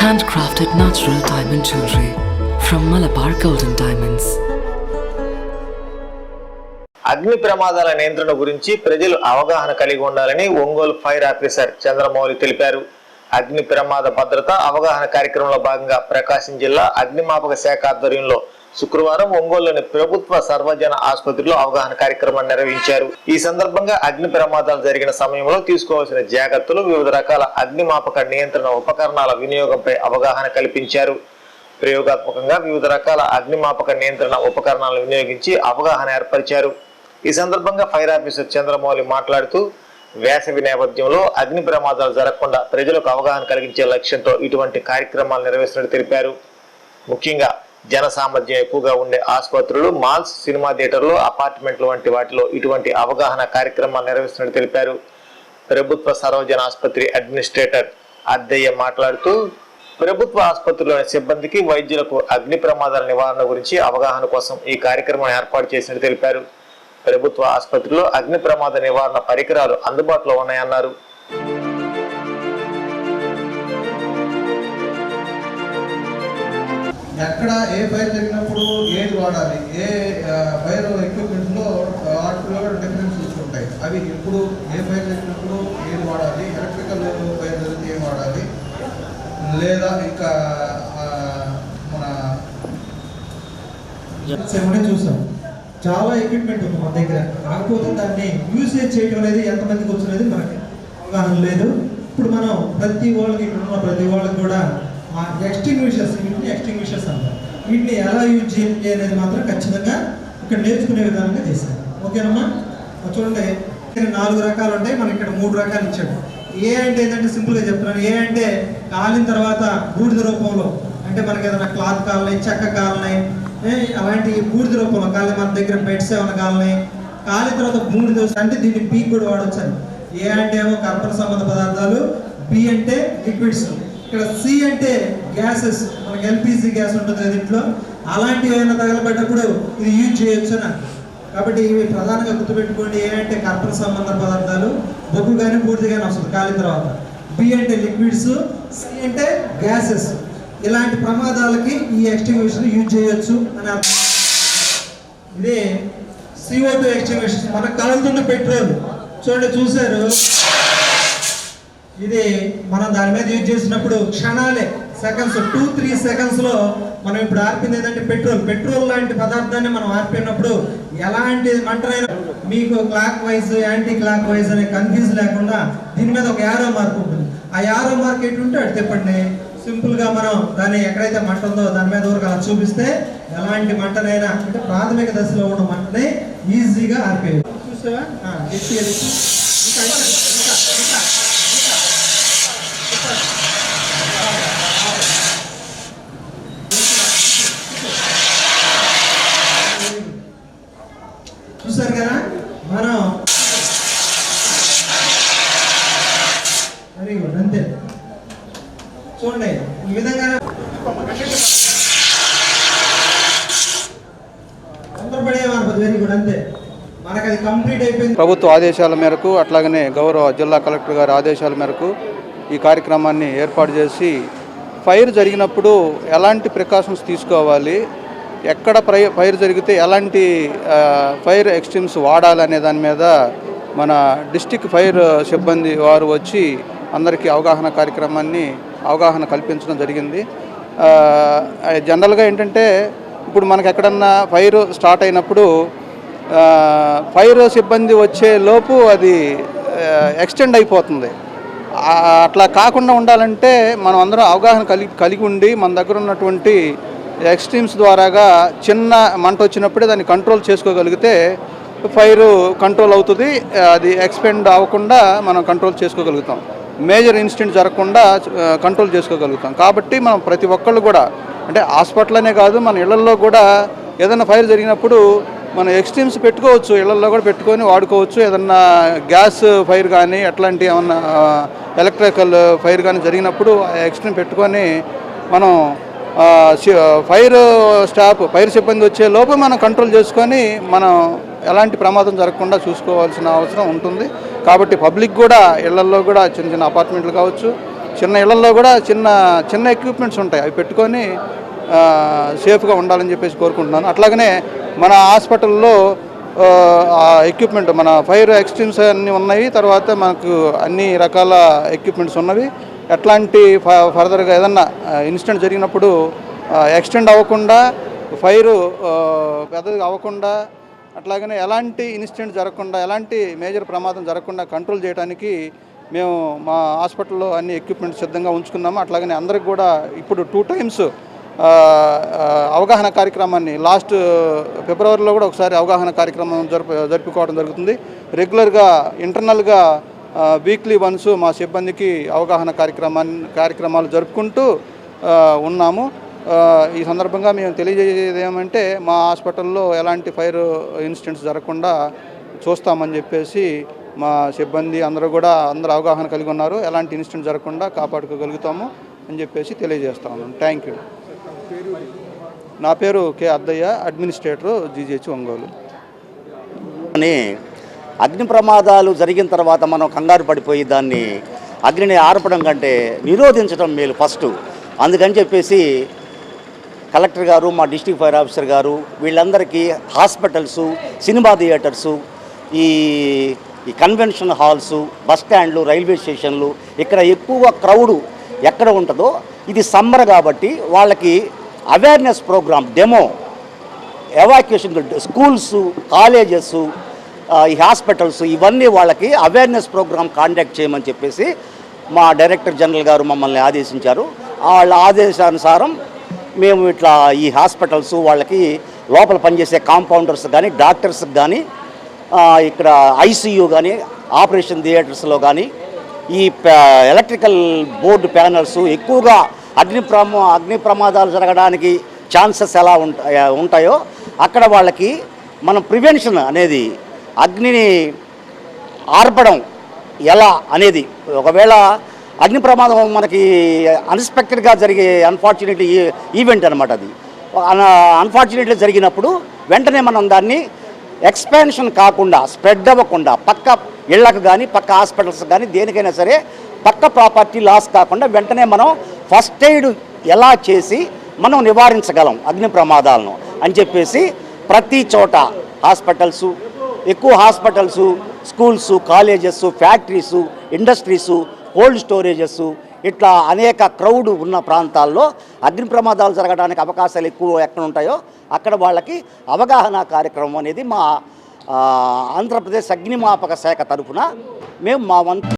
handcrafted natural diamond jewelry from Malabar Golden Diamonds. అగ్ని ప్రమాదాల నియంత్రణ గురించి ప్రజలు అవగాహన కలిగి ఉండాలని ఒంగోలు ఫైర్ ఆఫీసర్ చంద్రమౌళి తెలిపారు. అగ్ని ప్రమాద భద్రత అవగాహన కార్యక్రమంలో భాగంగా ప్రకాశం జిల్లా అగ్నిమాపక శాఖ ఆధ్వర్యంలో శుక్రవారం ఒంగోలులోని ప్రభుత్వ సర్వజన ఆసుపత్రిలో అవగాహన కార్యక్రమాన్ని నిర్వహించారు. ఈ సందర్భంగా అగ్ని ప్రమాదాలు జరిగిన సమయంలో తీసుకోవాల్సిన జాగ్రత్తలు, వివిధ రకాల అగ్నిమాపక నియంత్రణ ఉపకరణాల వినియోగంపై అవగాహన కల్పించారు. ప్రయోగాత్మకంగా వివిధ రకాల అగ్నిమాపక నియంత్రణ ఉపకరణాలను వినియోగించి అవగాహన ఏర్పరిచారు. ఈ సందర్భంగా ఫైర్ ఆఫీసర్ చంద్రమౌళి మాట్లాడుతూ వేసవి నేపథ్యంలో అగ్ని ప్రమాదాలు జరగకుండా ప్రజలకు అవగాహన కలిగించే లక్ష్యంతో ఇటువంటి కార్యక్రమాలు నిర్వహిస్తున్నట్టు తెలిపారు. ముఖ్యంగా జన సామర్థ్యం ఎక్కువగా ఉండే ఆసుపత్రులు, మాల్స్, సినిమా థియేటర్లు, అపార్ట్మెంట్లు వంటి వాటిలో ఇటువంటి అవగాహన కార్యక్రమాలు నిర్వహిస్తున్నట్టు తెలిపారు. ప్రభుత్వ సర్వజన ఆసుపత్రి అడ్మినిస్ట్రేటర్ అద్దయ్య మాట్లాడుతూ ప్రభుత్వ ఆసుపత్రిలోని సిబ్బందికి, వైద్యులకు అగ్ని ప్రమాదాల నివారణ గురించి అవగాహన కోసం ఈ కార్యక్రమం ఏర్పాటు చేసినట్టు తెలిపారు. ప్రభుత్వ ఆసుపత్రిలో అగ్ని ప్రమాద నివారణ పరికరాలు అందుబాటులో ఉన్నాయన్నారు. ఎక్కడ ఏ ఫైర్ జరిగినప్పుడు ఏది వాడాలి, ఏ ఫైర్ ఎక్విప్మెంట్స్లో వాటిలో డిఫరెన్సెస్ ఉంటాయి. అవి ఇప్పుడు ఏ ఫైర్ జరిగినప్పుడు ఏది వాడాలి, ఎలక్ట్రికల్ ఫైర్ జరిగితే ఏం వాడాలి, లేదా ఇంకా మన చూసాం చాలా ఎక్విప్మెంట్ ఉంది మన దగ్గర. కాకపోతే దాన్ని యూసేజ్ చేయడం అనేది ఎంతమందికి వచ్చినది మనకి అవగాహన లేదు. ఇప్పుడు మనం ప్రతి వాళ్ళకి, ఇక్కడ ఉన్న ప్రతి వాళ్ళకి కూడా ఎక్స్టింగ్విషర్స్, వీటిని ఎక్స్టింగ్విషర్స్ అంటారు. వీటిని ఎలా యూజ్ చేయాలి అనేది మాత్రం ఖచ్చితంగా ఇక్కడ నేర్చుకునే విధానంగా చేశారు. ఓకేనమ్మా? చూడండి, 4 రకాలు ఉంటాయి, మనం ఇక్కడ 3 రకాలు ఇచ్చాడు. ఏ అంటే ఏంటంటే సింపుల్గా చెప్తున్నాను. ఏ అంటే కాలిన తర్వాత బూడిద రూపంలో, అంటే మనకి ఏదైనా క్లాత్ కాలినాయి, చెక్క కాలినాయి, అలాంటి బూడిద రూపంలో కాలి, మన దగ్గర బెడ్స్ ఏమైనా కాలినాయి, కాలిన తర్వాత బూడిద అంటే దీన్ని పీ కూడా వాడవచ్చు అని. ఏ అంటే ఏమో కర్బన సంబంధ పదార్థాలు, బి అంటే లిక్విడ్స్, ఇక్కడ సి అంటే గ్యాసెస్, మనకి ఎల్పిజి గ్యాస్ ఉంటుంది కదా ఇంట్లో, అలాంటివి ఏమైనా తగలబడ్డప్పుడు ఇది యూజ్ చేయొచ్చు అని. కాబట్టి ఇవి ప్రధానంగా గుర్తుపెట్టుకోండి. ఏ అంటే కర్బన సంబంధ పదార్థాలు, బొగ్గు కానీ బూడిద కానీ వస్తుంది కాలిన తర్వాత. బి అంటే లిక్విడ్స్, సి అంటే గ్యాసెస్. ఇలాంటి ప్రమాదాలకి ఈ ఎక్స్టింగ్విషర్ యూజ్ చేయొచ్చు అని అర్థం. ఇదే CO2 ఎక్స్టింగ్విషర్. మనకు కాలుతున్న పెట్రోల్ చూడండి, చూశారు, ఇది మనం దాని మీద యూజ్ చేసినప్పుడు క్షణాలే, సెకండ్స్, 2-3 సెకండ్స్లో మనం ఇప్పుడు ఆర్పింది ఏంటంటే పెట్రోల్ లాంటి పదార్థాన్ని మనం ఆర్పినప్పుడు ఎలాంటి మంటనైనా మీకు clock wise, anti clock wise అనే కన్ఫ్యూజ్ లేకుండా దీని మీద ఒక యారో మార్క్ ఉంటుంది. ఆ యారో మార్క్ ఎటుంటే అటు తిప్పండి. సింపుల్గా మనం దాన్ని ఎక్కడైతే మంట ఉందో దాని మీద ఊరికి అలా చూపిస్తే ఎలాంటి మంటనైనా, అంటే ప్రాథమిక దశలో ఉన్న మంటని ఈజీగా ఆర్పేది. చూసావా? చూసారు కదా? మనం వెరీ గుడ్, అంతే. చూడండి, ఈ విధంగా తొందరపడేమనుకోదు. వెరీ గుడ్, అంతే. మనకు అది కంప్లీట్ అయిపోయింది. ప్రభుత్వ ఆదేశాల మేరకు, అట్లాగనే గౌరవ జిల్లా కలెక్టర్ గారి ఆదేశాల మేరకు ఈ కార్యక్రమాన్ని ఏర్పాటు చేసి, ఫైర్ జరిగినప్పుడు ఎలాంటి ప్రికాషన్స్ తీసుకోవాలి, ఎక్కడ ఫైర్ జరిగితే ఎలాంటి ఫైర్ ఎక్స్టింగ్స్ వాడాలనే దాని మీద మన డిస్టిక్ ఫైర్ సిబ్బంది వారు వచ్చి అందరికీ అవగాహన కల్పించడం జరిగింది. జనరల్గా ఏంటంటే ఇప్పుడు మనకు ఎక్కడన్నా ఫైర్ స్టార్ట్ అయినప్పుడు ఫైర్ సిబ్బంది వచ్చే లోపు అది ఎక్స్టెండ్ అయిపోతుంది. అట్లా కాకుండా ఉండాలంటే మనం అందరం అవగాహన కలిగి ఉండి మన దగ్గర ఉన్నటువంటి ఎక్స్ట్రీమ్స్ ద్వారాగా చిన్న మంట వచ్చినప్పుడే దాన్ని కంట్రోల్ చేసుకోగలిగితే ఫైరు కంట్రోల్ అవుతుంది. అది ఎక్స్పెండ్ అవ్వకుండా మనం కంట్రోల్ చేసుకోగలుగుతాం. మేజర్ ఇన్సిడెంట్ జరగకుండా కంట్రోల్ చేసుకోగలుగుతాం. కాబట్టి మనం ప్రతి ఒక్కళ్ళు కూడా, అంటే హాస్పిటల్ అనే కాదు, మన ఇళ్లల్లో కూడా ఏదైనా ఫైర్ జరిగినప్పుడు మనం ఎక్స్ట్రీమ్స్ పెట్టుకోవచ్చు, ఇళ్లల్లో కూడా పెట్టుకొని వాడుకోవచ్చు. ఏదన్నా గ్యాస్ ఫైర్ కానీ అట్లాంటి ఏమన్నా ఎలక్ట్రికల్ ఫైర్ కానీ జరిగినప్పుడు ఎక్స్ట్రీమ్ పెట్టుకొని మనం ఫైర్ సిబ్బంది వచ్చే లోపు మనం కంట్రోల్ చేసుకొని మనం ఎలాంటి ప్రమాదం జరగకుండా చూసుకోవాల్సిన అవసరం ఉంటుంది. కాబట్టి పబ్లిక్ కూడా ఇళ్లల్లో కూడా చిన్న చిన్న అపార్ట్మెంట్లు కావచ్చు, చిన్న ఇళ్లలో కూడా చిన్న చిన్న ఎక్విప్మెంట్స్ ఉంటాయి, అవి పెట్టుకొని సేఫ్గా ఉండాలని చెప్పేసి కోరుకుంటున్నాను. అట్లాగనే మన హాస్పిటల్లో ఎక్విప్మెంట్ మన ఫైర్ ఎక్స్టింగ్స్ అన్నీ ఉన్నాయి, తర్వాత మనకు అన్ని రకాల ఎక్విప్మెంట్స్ ఉన్నవి. ఎట్లాంటి ఫర్దర్గా ఏదన్నా ఇన్సిడెంట్ జరిగినప్పుడు ఎక్స్టెండ్ అవ్వకుండా, ఫైరు పెద్దగా అవ్వకుండా, అట్లాగనే ఎలాంటి ఇన్సిడెంట్ జరగకుండా, ఎలాంటి మేజర్ ప్రమాదం జరగకుండా కంట్రోల్ చేయడానికి మేము మా హాస్పిటల్లో అన్ని ఎక్విప్మెంట్స్ సిద్ధంగా ఉంచుకున్నాము. అట్లాగనే అందరికి కూడా ఇప్పుడు 2 times అవగాహన కార్యక్రమాన్ని లాస్ట్ ఫిబ్రవరిలో కూడా ఒకసారి అవగాహన కార్యక్రమం జరుపుకోవడం జరుగుతుంది. రెగ్యులర్గా ఇంటర్నల్గా వీక్లీ వన్స్ మా సిబ్బందికి అవగాహన కార్యక్రమాలు జరుపుకుంటూ ఉన్నాము. ఈ సందర్భంగా మేము తెలియజేసేది ఏమంటే మా హాస్పిటల్లో ఎలాంటి ఫైర్ ఇన్సిడెంట్స్ జరగకుండా చూస్తామని చెప్పేసి మా సిబ్బంది అందరూ అవగాహన కలిగి ఉన్నారు. ఎలాంటి ఇన్సిడెంట్ జరగకుండా కాపాడుకోగలుగుతాము అని చెప్పేసి తెలియజేస్తా ఉన్నాను. Thank you. నా పేరు K Addayya, administrator, GGH Ongole. అగ్ని ప్రమాదాలు జరిగిన తర్వాత మనం కంగారు పడిపోయి దాన్ని అగ్నిని ఆర్పడం కంటే నిరోధించడం మేలు ఫస్ట్. అందుకని చెప్పేసి కలెక్టర్ గారు, మా డిస్ట్రిక్ట్ ఫైర్ ఆఫీసర్ గారు వీళ్ళందరికీ హాస్పిటల్సు, సినిమా థియేటర్సు, ఈ కన్వెన్షన్ హాల్సు, బస్ స్టాండ్లు, రైల్వే స్టేషన్లు, ఇక్కడ ఎక్కువ క్రౌడు ఎక్కడ ఉంటుందో, ఇది సమ్మర్ కాబట్టి వాళ్ళకి awareness program, demo, evacuation, schools, colleges, ఈ హాస్పిటల్స్, ఇవన్నీ వాళ్ళకి అవేర్నెస్ ప్రోగ్రామ్ కాండక్ట్ చేయమని చెప్పేసి మా డైరెక్టర్ జనరల్ గారు మమ్మల్ని ఆదేశించారు. వాళ్ళ ఆదేశానుసారం మేము ఇట్లా ఈ హాస్పిటల్స్ వాళ్ళకి లోపల పనిచేసే కాంపౌండర్స్ కానీ, డాక్టర్స్కి కానీ, ఇక్కడ ఐసీయూ కానీ, ఆపరేషన్ థియేటర్స్లో కానీ, ఈ ఎలక్ట్రికల్ బోర్డు ప్యానల్స్ ఎక్కువగా అగ్ని ప్రమాదాలు జరగడానికి ఛాన్సెస్ ఎలా ఉంటాయో అక్కడ వాళ్ళకి మనం ప్రివెన్షన్ అనేది, అగ్నిని ఆర్పడం ఎలా అనేది, ఒకవేళ అగ్ని ప్రమాదం మనకి అన్ఎక్స్పెక్టెడ్గా జరిగే అన్ఫార్చునేట్ ఈవెంట్ అనమాట. అది అన్ఫార్చునేట్లీ జరిగినప్పుడు వెంటనే మనం దాన్ని ఎక్స్పాన్షన్ కాకుండా, స్ప్రెడ్ అవ్వకుండా, పక్క ఇళ్లకు కానీ, పక్క హాస్పిటల్స్ కానీ, దేనికైనా సరే పక్క ప్రాపర్టీ లాస్ కాకుండా వెంటనే మనం ఫస్ట్ ఎయిడ్ ఎలా చేసి మనం నివారించగలం అగ్ని ప్రమాదాలను అని చెప్పేసి ప్రతి చోట హాస్పిటల్సు, ఎక్కువ hospitals, schools, colleges, factories, industries, cold storages, ఇట్లా అనేక క్రౌడ్ ఉన్న ప్రాంతాల్లో అగ్ని ప్రమాదాలు జరగడానికి అవకాశాలు ఎక్కువ ఎక్కడ ఉంటాయో అక్కడ వాళ్ళకి అవగాహన కార్యక్రమం అనేది మా ఆంధ్రప్రదేశ్ అగ్నిమాపక శాఖ తరఫున మేము మా వంతు